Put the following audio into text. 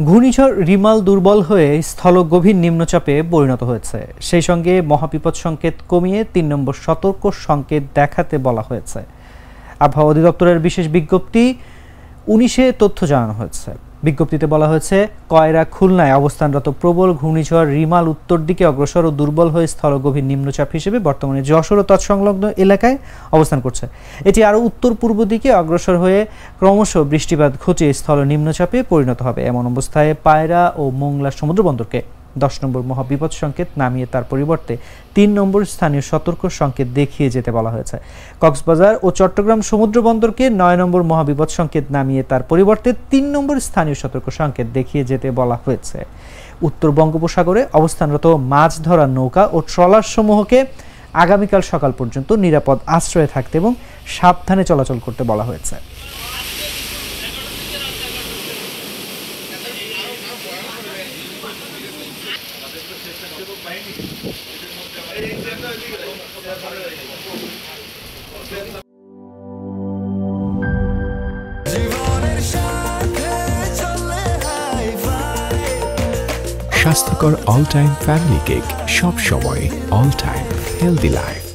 ঘূর্ণিঝড় রিমাল দুর্বল হয়ে স্থলগভীর নিম্নচাপে পরিণত হয়েছে। সেই সঙ্গে মহাবিপদ সংকেত কমিয়ে ৩ নম্বর সতর্ক সংকেত দেখাতে বলা হয়েছে। আবহাওয়া অধিদপ্তরের বিশেষ বিজ্ঞপ্তি ১৯-এ তথ্য জানানো হয়েছে। বিজ্ঞপ্তিতে বলা হয়েছে, কয়রা খুলনায় অবস্থানরত প্রবল ঘূর্ণিঝড় রিমাল উত্তর দিকে অগ্রসর ও দুর্বল হয়ে স্থলগভীর নিম্নচাপ হিসেবে বর্তমানে যশোর ও তৎসংলগ্ন এলাকায় অবস্থান করছে। এটি আরও উত্তর পূর্ব দিকে অগ্রসর হয়ে ক্রমশ বৃষ্টিপাত ঘটিয়ে স্থল নিম্নচাপে পরিণত হবে। এমন অবস্থায় পায়রা ও মোংলা সমুদ্রবন্দরকে ১০ নম্বর মহাবিপদ সংকেত নামিয়ে তার পরিবর্তে ৩ নম্বর স্থানীয় সতর্ক সংকেত দেখিয়ে যেতে বলা হয়েছে। কক্সবাজার ও চট্টগ্রাম সমুদ্র বন্দরকে ৯ নম্বর মহাবিপদ সংকেত নামিয়ে তার পরিবর্তে ৩ নম্বর স্থানীয় সতর্ক সংকেত দেখিয়ে যেতে বলা হয়েছে। উত্তর বঙ্গোপসাগরে অবস্থানরত মাছ ধরার নৌকা ও ট্রলার সমূহকে আগামীকাল সকাল পর্যন্ত নিরাপদ আশ্রয়ে থাকতে এবং সাবধানে চলাচল করতে বলা হয়েছে। স্বাস্থ্যকর অল টাইম ফ্যামিলি কেক, সব সময় অল টাইম হেলদি লাইফ।